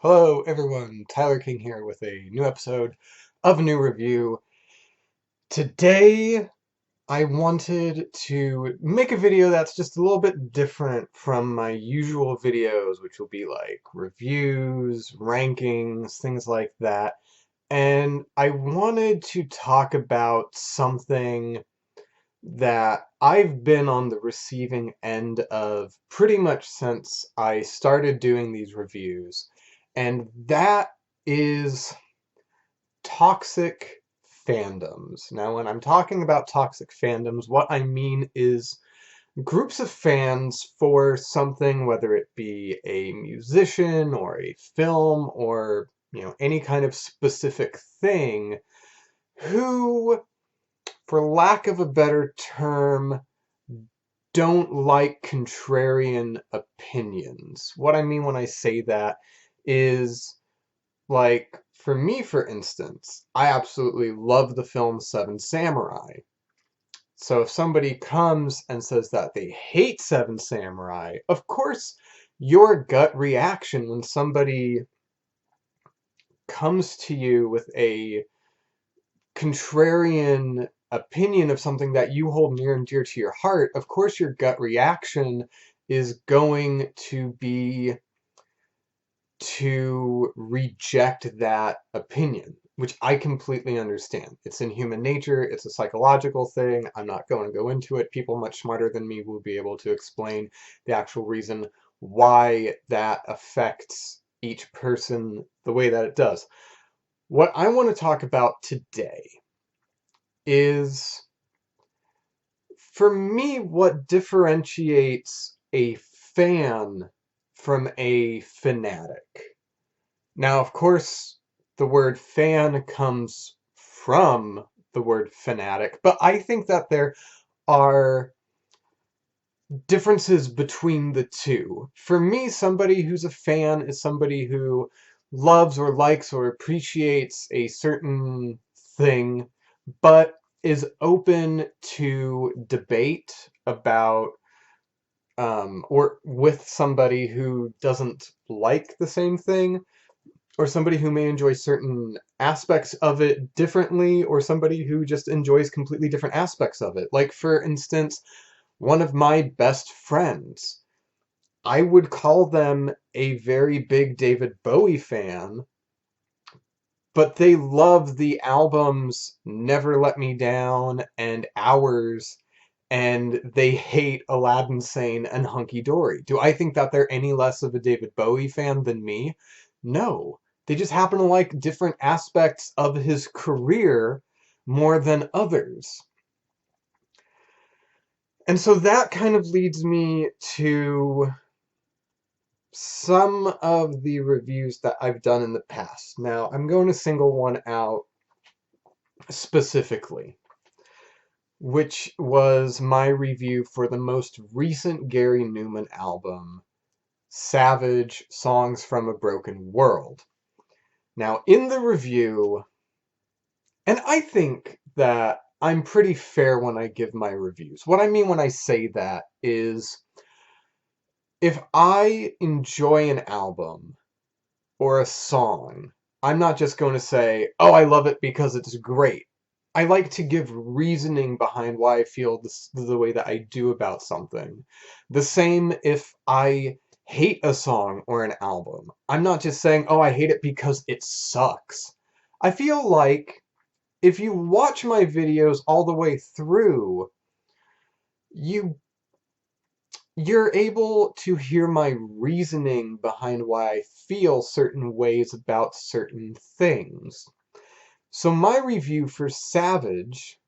Hello everyone, Tyler King here with a new episode of NuReview. Today I wanted to make a video that's just a little bit different from my usual videos, which will be like reviews, rankings, things like that. And I wanted to talk about something that I've been on the receiving end of pretty much since I started doing these reviews, and that is toxic fandoms. Now, when I'm talking about toxic fandoms, what I mean is groups of fans for something, whether it be a musician or a film or, any kind of specific thing, who, for lack of a better term, don't like contrarian opinions. What I mean when I say that is, like, for me, for instance, I absolutely love the film Seven Samurai. So if somebody comes and says that they hate Seven Samurai, of course, your gut reaction when somebody comes to you with a contrarian opinion of something that you hold near and dear to your heart, of course your gut reaction is going to be to reject that opinion, which I completely understand. It's in human nature, it's a psychological thing. I'm not going to go into it. People much smarter than me will be able to explain the actual reason why that affects each person the way that it does. What I want to talk about today is, for me, what differentiates a fan from a fanatic. Now, of course, the word fan comes from the word fanatic, but I think that there are differences between the two. For me, somebody who's a fan is somebody who loves or likes or appreciates a certain thing, but is open to debate about or with somebody who doesn't like the same thing, or somebody who may enjoy certain aspects of it differently, or somebody who just enjoys completely different aspects of it. Like, for instance, one of my best friends, I would call them a very big David Bowie fan, but they love the albums Never Let Me Down and Hours, and they hate Aladdin Sane and Hunky Dory. Do I think that they're any less of a David Bowie fan than me? No. They just happen to like different aspects of his career more than others. And so that kind of leads me to some of the reviews that I've done in the past. Now, I'm going to single one out specifically, which was my review for the most recent Gary Numan album, Savage: Songs from a Broken World. Now, in the review, and I think that I'm pretty fair when I give my reviews. What I mean when I say that is, if I enjoy an album or a song, I'm not just going to say, oh, I love it because it's great. I like to give reasoning behind why I feel the way that I do about something. The same if I hate a song or an album. I'm not just saying, oh, I hate it because it sucks. I feel like if you watch my videos all the way through, you you're able to hear my reasoning behind why I feel certain ways about certain things. So my review for Savage,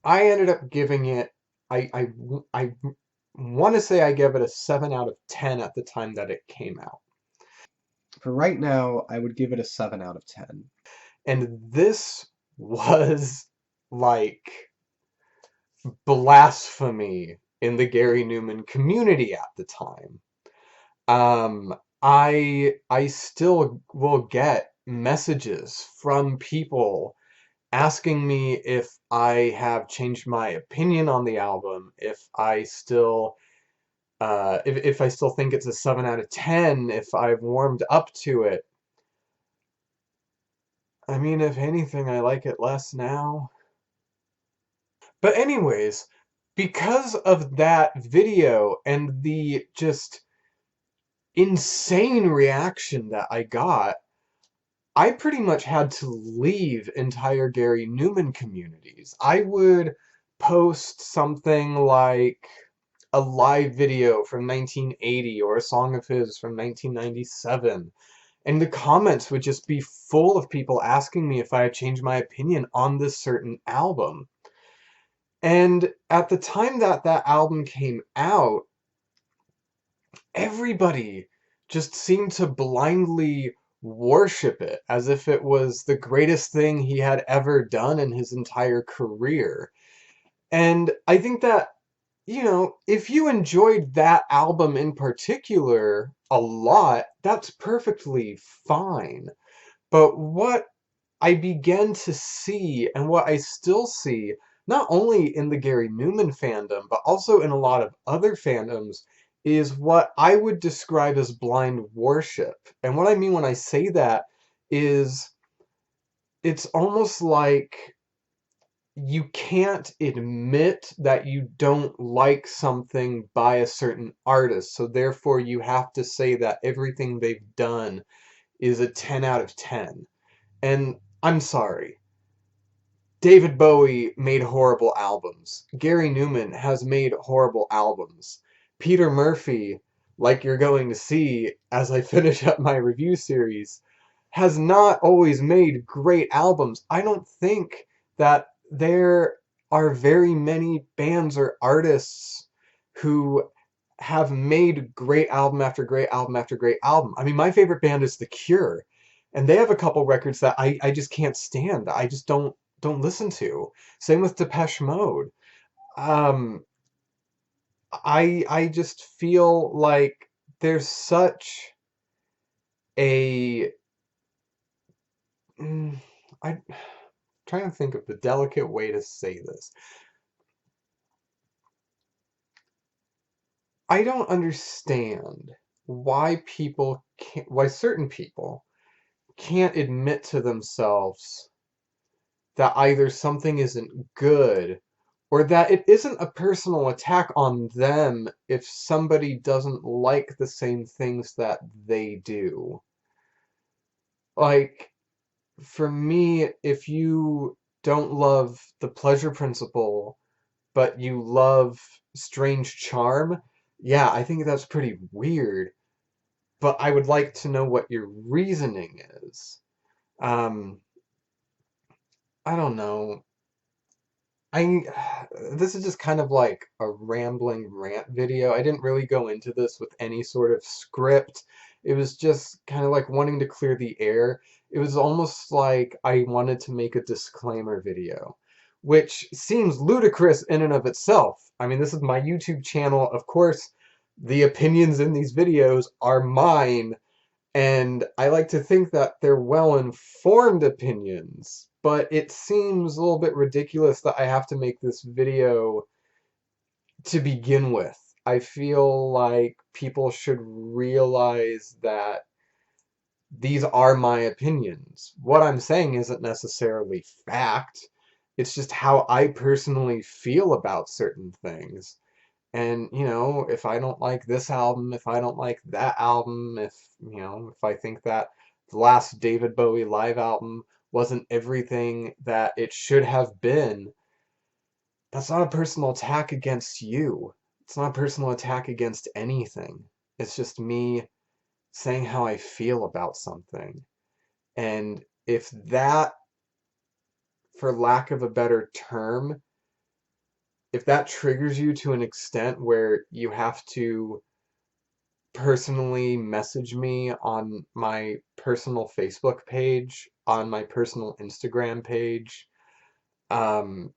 I ended up giving it, I want to say I gave it a 7 out of 10 at the time that it came out. For right now, I would give it a 7 out of 10. And this was like blasphemy in the Gary Numan community at the time. I still will get messages from people asking me if I have changed my opinion on the album, if I still If I still think it's a 7 out of 10, if I've warmed up to it. I mean, if anything, I like it less now. But anyways, because of that video and the just insane reaction that I got, I pretty much had to leave entire Gary Newman communities. I would post something like a live video from 1980 or a song of his from 1997, and the comments would just be full of people asking me if I had changed my opinion on this certain album. And at the time that that album came out, everybody just seemed to blindly worship it as if it was the greatest thing he had ever done in his entire career. And I think that, if you enjoyed that album in particular a lot, that's perfectly fine. But what I began to see, and what I still see, not only in the Gary Newman fandom, but also in a lot of other fandoms, is what I would describe as blind worship. And what I mean when I say that is it's almost like you can't admit that you don't like something by a certain artist, so therefore you have to say that everything they've done is a 10 out of 10. And I'm sorry. David Bowie made horrible albums. Gary Newman has made horrible albums. Peter Murphy, like you're going to see as I finish up my review series, has not always made great albums. I don't think that there are very many bands or artists who have made great album after great album after great album. I mean, my favorite band is The Cure, and they have a couple records that I just can't stand. I just don't listen to. Same with Depeche Mode. Um, I just feel like there's such a mm, I'm trying to think of the delicate way to say this. I don't understand why certain people can't admit to themselves that either something isn't good or that it isn't a personal attack on them if somebody doesn't like the same things that they do. Like, for me, if you don't love the pleasure principle, but you love strange charm, yeah, I think that's pretty weird. But I would like to know what your reasoning is. Um, I don't know. I this is just kind of like a rambling rant video. I didn't really go into this with any sort of script. It was just kind of like wanting to clear the air. It was almost like I wanted to make a disclaimer video, which seems ludicrous in and of itself. I mean, this is my YouTube channel. Of course, the opinions in these videos are mine, and I like to think that they're well-informed opinions, but it seems a little bit ridiculous that I have to make this video to begin with. I feel like people should realize that these are my opinions. What I'm saying isn't necessarily fact. It's just how I personally feel about certain things. And, if I don't like this album, if I don't like that album, if I think that the last David Bowie live album wasn't everything that it should have been, that's not a personal attack against you. It's not a personal attack against anything. It's just me saying how I feel about something. And if that, for lack of a better term, if that triggers you to an extent where you have to personally message me on my personal Facebook page, on my personal Instagram page. Um,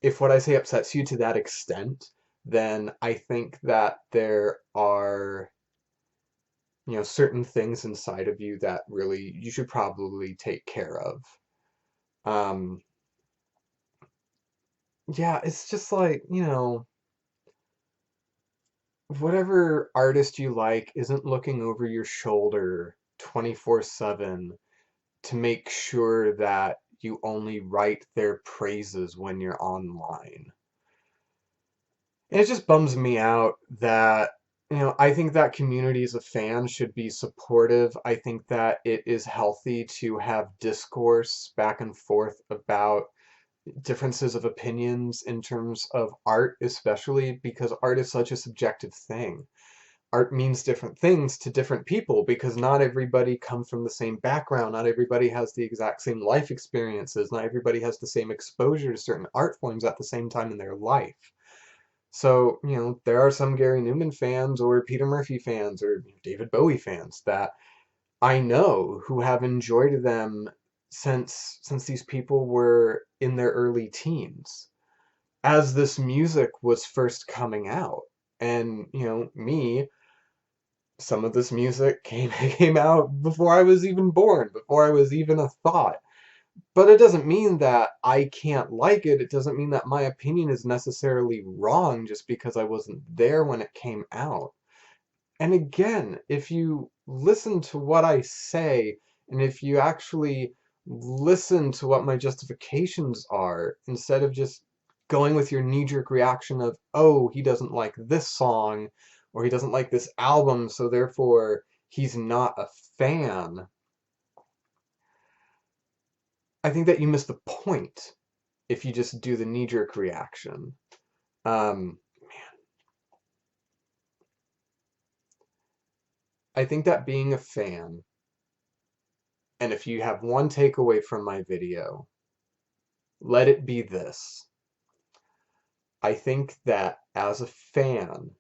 if what I say upsets you to that extent, then I think that there are, certain things inside of you that really you should probably take care of. Um, yeah, it's just like, whatever artist you like isn't looking over your shoulder 24/7 to make sure that you only write their praises when you're online. And it just bums me out that, I think that communities of fans should be supportive. I think that it is healthy to have discourse back and forth about differences of opinions in terms of art, especially because art is such a subjective thing. Art means different things to different people because not everybody comes from the same background, not everybody has the exact same life experiences, not everybody has the same exposure to certain art forms at the same time in their life. So, there are some Gary Newman fans or Peter Murphy fans or David Bowie fans that I know who have enjoyed them since these people were in their early teens, as this music was first coming out. And, me, some of this music came out before I was even born, before I was even a thought. But it doesn't mean that I can't like it. It doesn't mean that my opinion is necessarily wrong just because I wasn't there when it came out. And again, if you listen to what I say, and if you actually listen to what my justifications are, instead of just going with your knee-jerk reaction of, oh, he doesn't like this song, or he doesn't like this album, so therefore he's not a fan, I think that you miss the point if you just do the knee-jerk reaction. Um, I think that being a fan, and if you have one takeaway from my video, let it be this. I think that as a fan,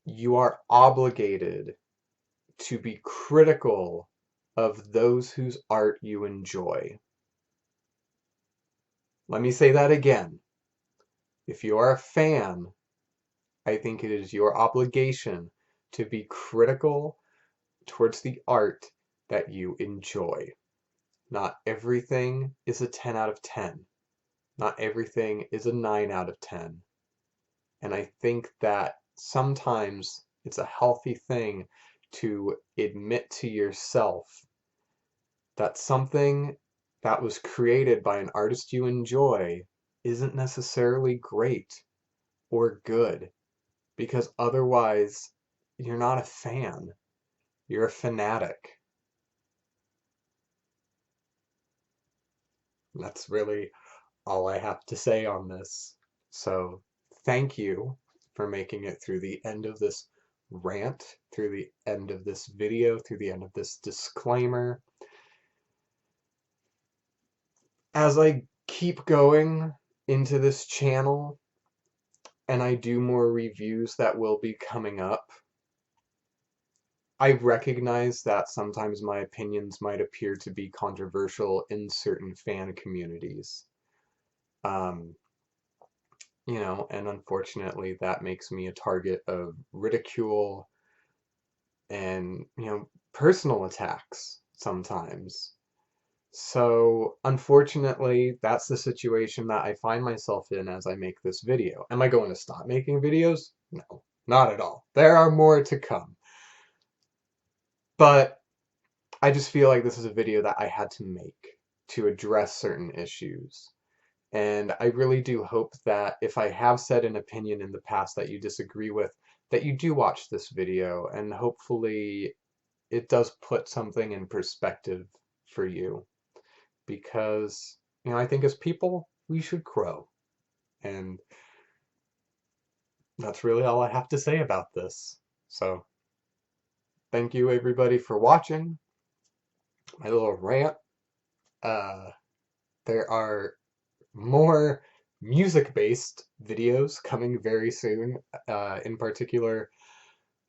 you are obligated to be critical of those whose art you enjoy. Let me say that again. If you are a fan, I think it is your obligation to be critical towards the art that you enjoy. Not everything is a 10 out of 10. Not everything is a 9 out of 10. And I think that sometimes it's a healthy thing to admit to yourself that something that was created by an artist you enjoy isn't necessarily great or good, because otherwise you're not a fan, you're a fanatic. That's really all I have to say on this. So thank you for making it through the end of this rant, through the end of this video, through the end of this disclaimer. As I keep going into this channel and I do more reviews that will be coming up, I recognize that sometimes my opinions might appear to be controversial in certain fan communities. Um, and unfortunately that makes me a target of ridicule and, personal attacks sometimes. So, unfortunately, that's the situation that I find myself in as I make this video. Am I going to stop making videos? No, not at all. There are more to come. But I just feel like this is a video that I had to make to address certain issues. And I really do hope that if I have said an opinion in the past that you disagree with, that you do watch this video and hopefully it does put something in perspective for you. Because, I think as people, we should grow. And that's really all I have to say about this. So, thank you everybody for watching my little rant. Uh, there are more music-based videos coming very soon. In particular,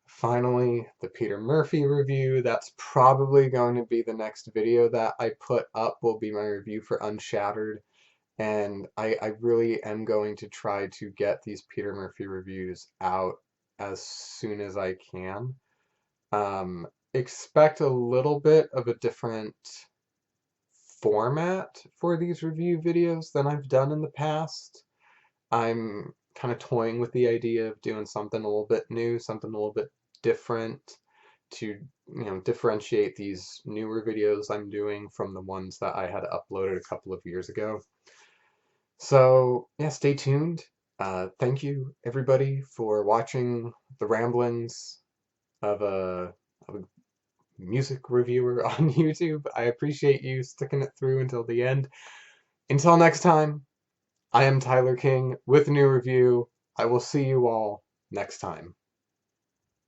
finally, the Peter Murphy review. That's probably going to be the next video that I put up, will be my review for Unshattered. And I really am going to try to get these Peter Murphy reviews out as soon as I can. Expect a little bit of a different format for these review videos than I've done in the past. I'm kind of toying with the idea of doing something a little bit new, something a little bit different to, differentiate these newer videos I'm doing from the ones that I had uploaded a couple of years ago. So, yeah, stay tuned. Thank you, everybody, for watching the ramblings of a music reviewer on YouTube. I appreciate you sticking it through until the end. Until next time, I am Tyler King with NuReview. I will see you all next time.